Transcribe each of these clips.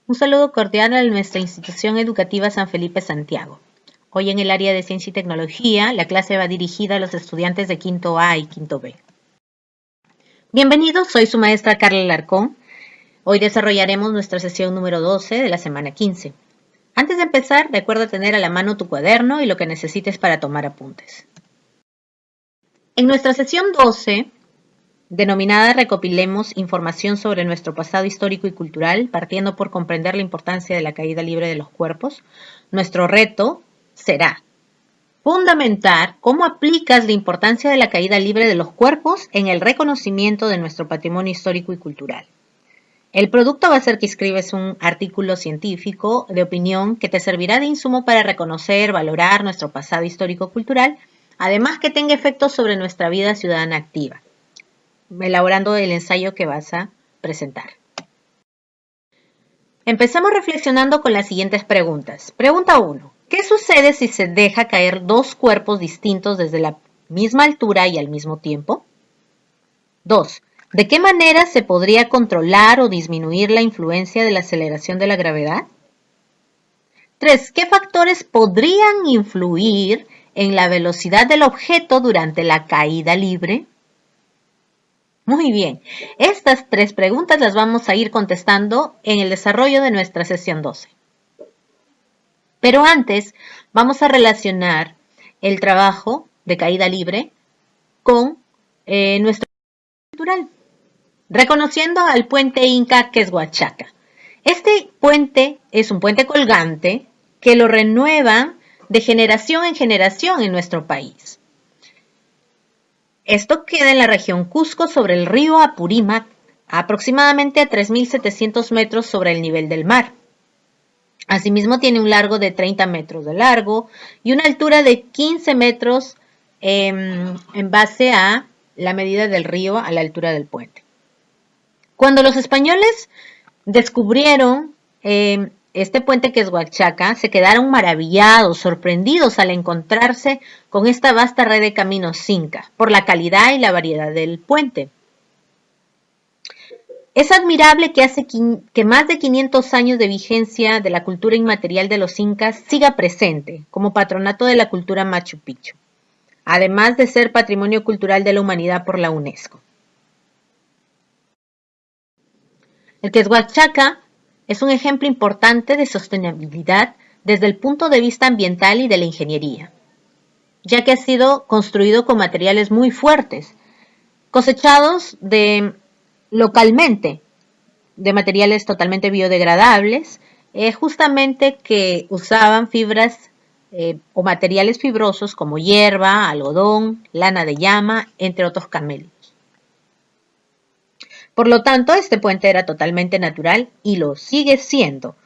Un saludo cordial a nuestra institución educativa San Felipe Santiago. Hoy en el área de Ciencia y Tecnología, la clase va dirigida a los estudiantes de quinto A y quinto B. Bienvenidos, soy su maestra Carla Larcón. Hoy desarrollaremos nuestra sesión número 12 de la semana 15. Antes de empezar, recuerda tener a la mano tu cuaderno y lo que necesites para tomar apuntes. En nuestra sesión 12, denominada Recopilemos información sobre nuestro pasado histórico y cultural, partiendo por comprender la importancia de la caída libre de los cuerpos, nuestro reto será fundamentar cómo aplicas la importancia de la caída libre de los cuerpos en el reconocimiento de nuestro patrimonio histórico y cultural. El producto va a ser que escribes un artículo científico de opinión que te servirá de insumo para reconocer, valorar nuestro pasado histórico-cultural, además que tenga efectos sobre nuestra vida ciudadana activa, elaborando el ensayo que vas a presentar. Empezamos reflexionando con las siguientes preguntas. Pregunta 1. ¿Qué sucede si se deja caer dos cuerpos distintos desde la misma altura y al mismo tiempo? 2. ¿De qué manera se podría controlar o disminuir la influencia de la aceleración de la gravedad? 3. ¿Qué factores podrían influir en la velocidad del objeto durante la caída libre? Muy bien, estas 3 preguntas las vamos a ir contestando en el desarrollo de nuestra sesión 12. Pero antes vamos a relacionar el trabajo de caída libre con nuestro cultural, reconociendo al puente Inca Quezhuachaca. Este puente es un puente colgante que lo renueva de generación en generación en nuestro país. Esto queda en la región Cusco sobre el río Apurímac, aproximadamente a 3.700 metros sobre el nivel del mar. Asimismo tiene un largo de 30 metros de largo y una altura de 15 metros en base a la medida del río a la altura del puente. Cuando los españoles descubrieron este puente Quezhuachaca, se quedaron maravillados, sorprendidos al encontrarse con esta vasta red de caminos inca, por la calidad y la variedad del puente. Es admirable que hace que más de 500 años de vigencia de la cultura inmaterial de los incas siga presente como patronato de la cultura Machu Picchu, además de ser Patrimonio Cultural de la Humanidad por la UNESCO. El Quezhuachaca es un ejemplo importante de sostenibilidad desde el punto de vista ambiental y de la ingeniería, ya que ha sido construido con materiales muy fuertes, cosechados localmente, de materiales totalmente biodegradables, justamente que usaban fibras o materiales fibrosos como hierba, algodón, lana de llama, entre otros camelos. Por lo tanto, este puente era totalmente natural y lo sigue siendo.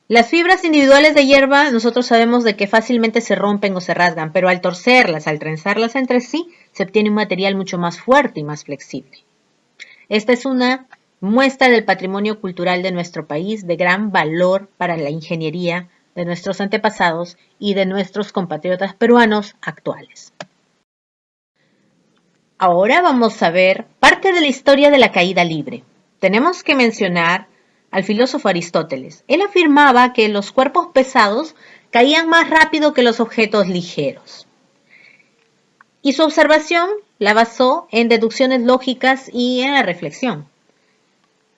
Las fibras individuales de hierba nosotros sabemos de que fácilmente se rompen o se rasgan, pero al torcerlas, al trenzarlas entre sí, se obtiene un material mucho más fuerte y más flexible. Esta es una muestra del patrimonio cultural de nuestro país de gran valor para la ingeniería de nuestros antepasados y de nuestros compatriotas peruanos actuales. Ahora vamos a ver parte de la historia de la caída libre. Tenemos que mencionar al filósofo Aristóteles. Él afirmaba que los cuerpos pesados caían más rápido que los objetos ligeros. Y su observación la basó en deducciones lógicas y en la reflexión.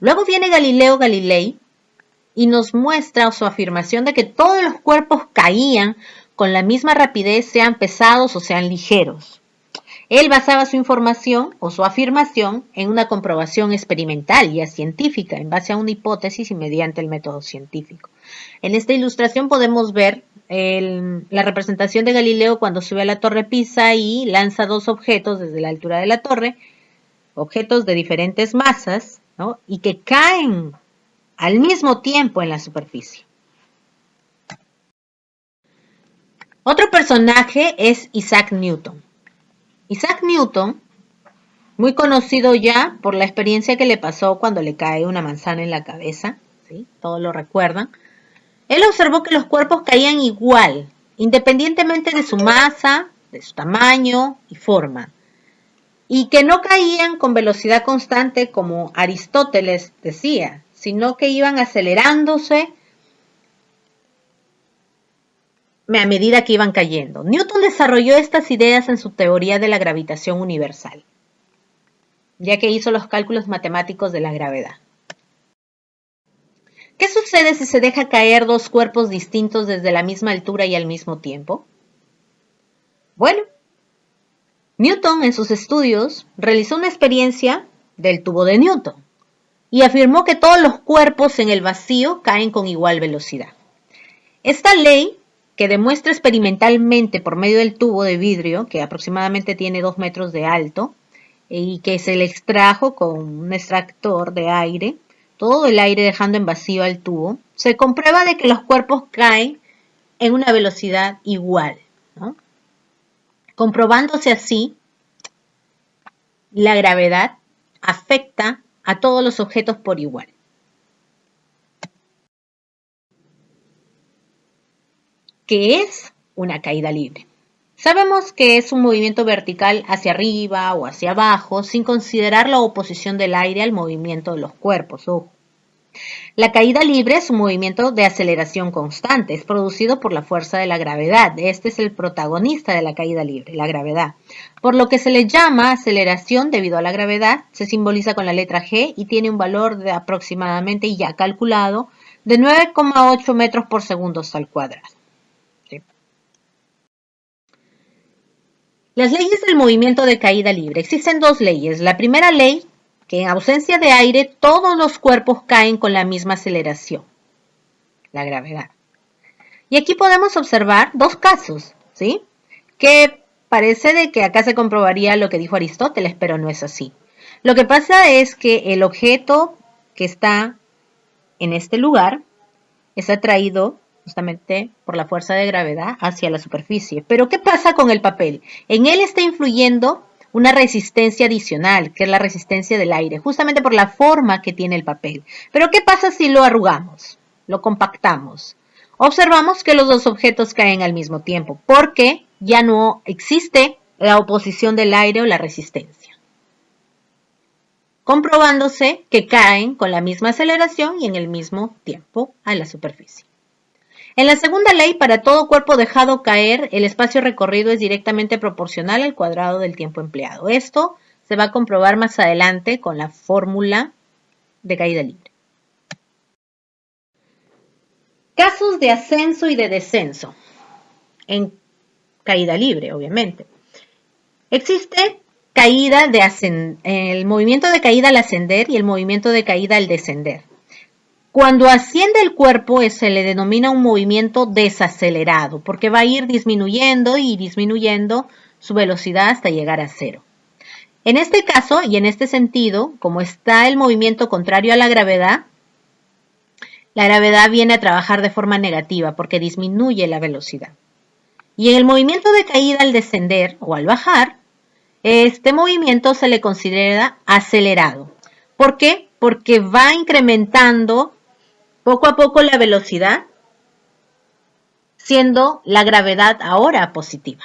Luego viene Galileo Galilei y nos muestra su afirmación de que todos los cuerpos caían con la misma rapidez, sean pesados o sean ligeros. Él basaba su información o su afirmación en una comprobación experimental y científica, en base a una hipótesis y mediante el método científico. En esta ilustración podemos ver la representación de Galileo cuando sube a la Torre Pisa y lanza 2 objetos desde la altura de la torre, objetos de diferentes masas, ¿no? Y que caen al mismo tiempo en la superficie. Otro personaje es Isaac Newton. Isaac Newton, muy conocido ya por la experiencia que le pasó cuando le cae una manzana en la cabeza, ¿sí? Todos lo recuerdan. Él observó que los cuerpos caían igual, independientemente de su masa, de su tamaño y forma, y que no caían con velocidad constante como Aristóteles decía, sino que iban acelerándose a medida que iban cayendo. Newton desarrolló estas ideas en su teoría de la gravitación universal, ya que hizo los cálculos matemáticos de la gravedad. ¿Qué sucede si se deja caer dos cuerpos distintos desde la misma altura y al mismo tiempo? Bueno, Newton en sus estudios realizó una experiencia del tubo de Newton y afirmó que todos los cuerpos en el vacío caen con igual velocidad. Esta ley, que demuestra experimentalmente por medio del tubo de vidrio, que aproximadamente tiene 2 metros de alto, y que se le extrajo con un extractor de aire, todo el aire dejando en vacío al tubo, se comprueba de que los cuerpos caen en una velocidad igual, ¿no? Comprobándose así, la gravedad afecta a todos los objetos por igual. ¿Qué es una caída libre? Sabemos que es un movimiento vertical hacia arriba o hacia abajo sin considerar la oposición del aire al movimiento de los cuerpos. Ojo. La caída libre es un movimiento de aceleración constante, es producido por la fuerza de la gravedad. Este es el protagonista de la caída libre, la gravedad. Por lo que se le llama aceleración debido a la gravedad, se simboliza con la letra G y tiene un valor de aproximadamente, ya calculado, de 9,8 metros por segundo al cuadrado. Las leyes del movimiento de caída libre. Existen dos leyes. La primera ley, que en ausencia de aire todos los cuerpos caen con la misma aceleración, la gravedad. Y aquí podemos observar dos casos, ¿sí? Que parece de que acá se comprobaría lo que dijo Aristóteles, pero no es así. Lo que pasa es que el objeto que está en este lugar es atraído justamente por la fuerza de gravedad hacia la superficie. Pero ¿qué pasa con el papel? En él está influyendo una resistencia adicional, que es la resistencia del aire, justamente por la forma que tiene el papel. Pero ¿qué pasa si lo arrugamos, lo compactamos? Observamos que los dos objetos caen al mismo tiempo, porque ya no existe la oposición del aire o la resistencia, comprobándose que caen con la misma aceleración y en el mismo tiempo a la superficie. En la segunda ley, para todo cuerpo dejado caer, el espacio recorrido es directamente proporcional al cuadrado del tiempo empleado. Esto se va a comprobar más adelante con la fórmula de caída libre. Casos de ascenso y de descenso en caída libre, obviamente. Existe el movimiento de caída al ascender y el movimiento de caída al descender. Cuando asciende el cuerpo se le denomina un movimiento desacelerado, porque va a ir disminuyendo y disminuyendo su velocidad hasta llegar a cero. En este caso y en este sentido, como está el movimiento contrario a la gravedad viene a trabajar de forma negativa porque disminuye la velocidad. Y en el movimiento de caída al descender o al bajar, este movimiento se le considera acelerado. ¿Por qué? Porque va incrementando poco a poco la velocidad, siendo la gravedad ahora positiva.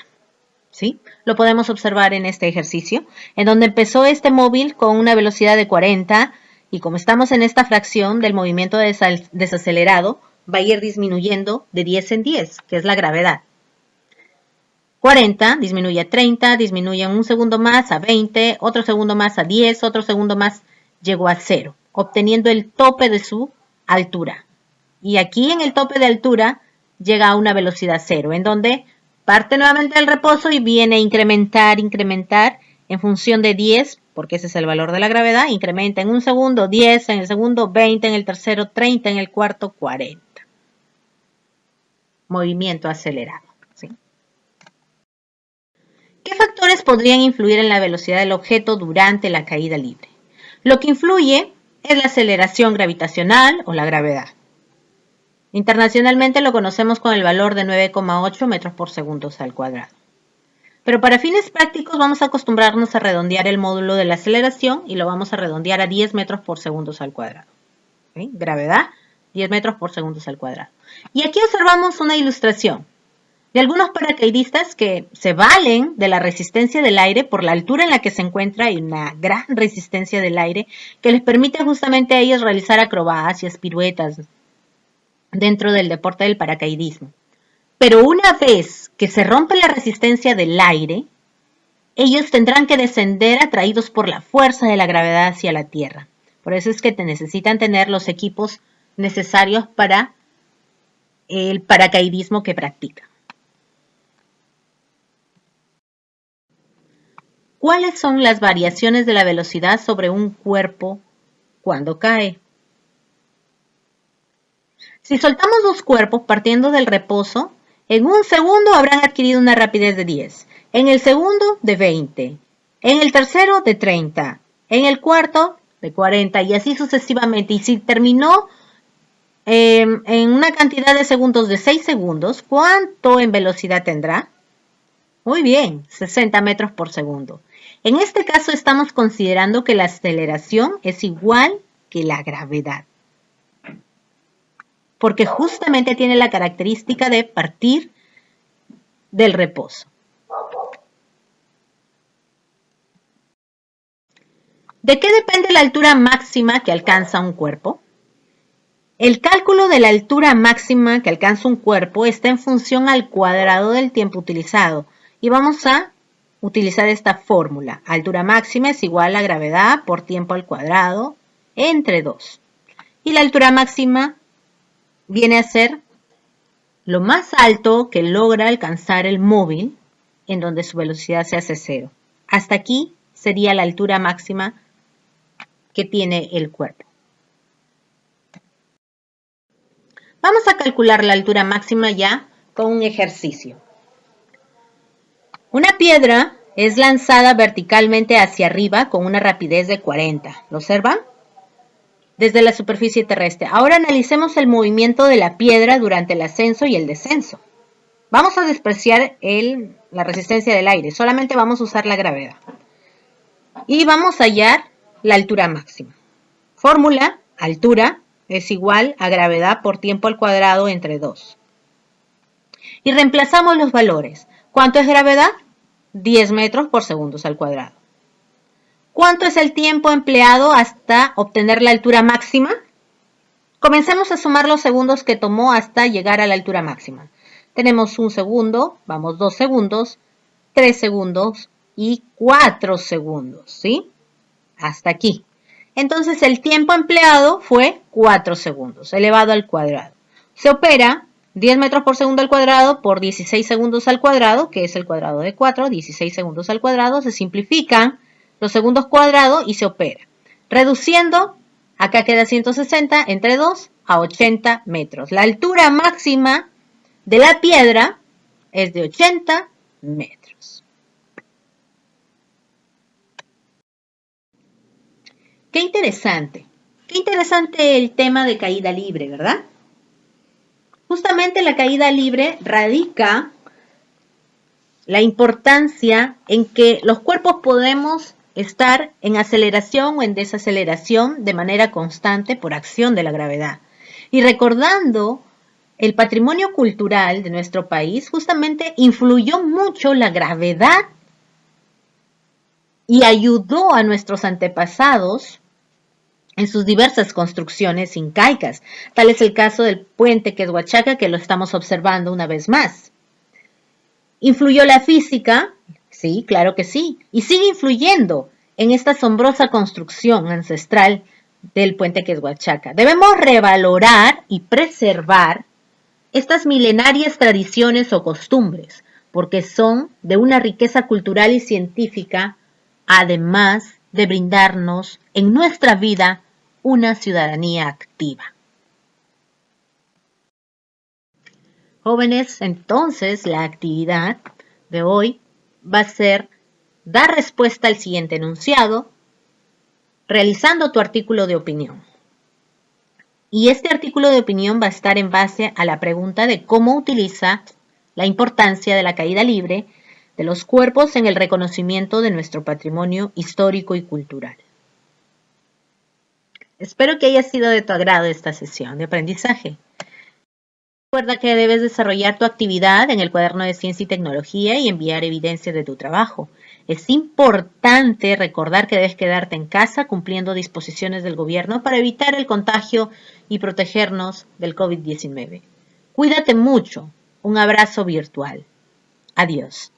¿Sí? Lo podemos observar en este ejercicio, en donde empezó este móvil con una velocidad de 40 y como estamos en esta fracción del movimiento desacelerado, va a ir disminuyendo de 10 en 10, que es la gravedad. 40 disminuye a 30, disminuye un segundo más a 20, otro segundo más a 10, otro segundo más llegó a 0, obteniendo el tope de su altura. Y aquí en el tope de altura llega a una velocidad 0, en donde parte nuevamente del reposo y viene a incrementar en función de 10, porque ese es el valor de la gravedad, incrementa en un segundo 10, en el segundo 20, en el tercero 30, en el cuarto 40. Movimiento acelerado. ¿Sí? ¿Qué factores podrían influir en la velocidad del objeto durante la caída libre? Lo que influye es la aceleración gravitacional o la gravedad. Internacionalmente lo conocemos con el valor de 9,8 metros por segundo al cuadrado. Pero para fines prácticos vamos a acostumbrarnos a redondear el módulo de la aceleración y lo vamos a redondear a 10 metros por segundo al cuadrado. ¿Sí? Gravedad, 10 metros por segundo al cuadrado. Y aquí observamos una ilustración Y algunos paracaidistas que se valen de la resistencia del aire por la altura en la que se encuentra y una gran resistencia del aire que les permite justamente a ellos realizar acrobacias, piruetas dentro del deporte del paracaidismo. Pero una vez que se rompe la resistencia del aire, ellos tendrán que descender atraídos por la fuerza de la gravedad hacia la Tierra. Por eso es que necesitan tener los equipos necesarios para el paracaidismo que practican. ¿Cuáles son las variaciones de la velocidad sobre un cuerpo cuando cae? Si soltamos dos cuerpos partiendo del reposo, en un segundo habrán adquirido una rapidez de 10, en el segundo de 20, en el tercero de 30, en el cuarto de 40 y así sucesivamente. Y si terminó en una cantidad de segundos de 6 segundos, ¿cuánto en velocidad tendrá? Muy bien, 60 metros por segundo. En este caso estamos considerando que la aceleración es igual que la gravedad, porque justamente tiene la característica de partir del reposo. ¿De qué depende la altura máxima que alcanza un cuerpo? El cálculo de la altura máxima que alcanza un cuerpo está en función al cuadrado del tiempo utilizado y vamos a utilizar esta fórmula. Altura máxima es igual a gravedad por tiempo al cuadrado entre 2. Y la altura máxima viene a ser lo más alto que logra alcanzar el móvil en donde su velocidad se hace 0. Hasta aquí sería la altura máxima que tiene el cuerpo. Vamos a calcular la altura máxima ya con un ejercicio. Una piedra es lanzada verticalmente hacia arriba con una rapidez de 40. ¿Lo observan? Desde la superficie terrestre. Ahora analicemos el movimiento de la piedra durante el ascenso y el descenso. Vamos a despreciar la resistencia del aire, solamente vamos a usar la gravedad. Y vamos a hallar la altura máxima. Fórmula, altura es igual a gravedad por tiempo al cuadrado entre 2. Y reemplazamos los valores. ¿Cuánto es gravedad? 10 metros por segundos al cuadrado. ¿Cuánto es el tiempo empleado hasta obtener la altura máxima? Comencemos a sumar los segundos que tomó hasta llegar a la altura máxima. Tenemos 1 segundo, vamos 2 segundos, 3 segundos y 4 segundos, ¿sí? Hasta aquí. Entonces el tiempo empleado fue 4 segundos, elevado al cuadrado. Se opera 10 metros por segundo al cuadrado por 16 segundos al cuadrado, que es el cuadrado de 4, 16 segundos al cuadrado, se simplifican los segundos cuadrados y se opera. Reduciendo, acá queda 160 entre 2 a 80 metros. La altura máxima de la piedra es de 80 metros. Qué interesante el tema de caída libre, ¿verdad? Justamente la caída libre radica la importancia en que los cuerpos podemos estar en aceleración o en desaceleración de manera constante por acción de la gravedad. Y recordando el patrimonio cultural de nuestro país, justamente influyó mucho la gravedad y ayudó a nuestros antepasados en sus diversas construcciones incaicas. Tal es el caso del puente Quetzhuachaca, que lo estamos observando una vez más. ¿Influyó la física? Sí, claro que sí. Y sigue influyendo en esta asombrosa construcción ancestral del puente Quetzhuachaca. Debemos revalorar y preservar estas milenarias tradiciones o costumbres, porque son de una riqueza cultural y científica, además de brindarnos en nuestra vida una ciudadanía activa. Jóvenes, entonces la actividad de hoy va a ser dar respuesta al siguiente enunciado, realizando tu artículo de opinión. Y este artículo de opinión va a estar en base a la pregunta de cómo utiliza la importancia de la caída libre de los cuerpos en el reconocimiento de nuestro patrimonio histórico y cultural. Espero que haya sido de tu agrado esta sesión de aprendizaje. Recuerda que debes desarrollar tu actividad en el cuaderno de ciencia y tecnología y enviar evidencia de tu trabajo. Es importante recordar que debes quedarte en casa cumpliendo disposiciones del gobierno para evitar el contagio y protegernos del COVID-19. Cuídate mucho. Un abrazo virtual. Adiós.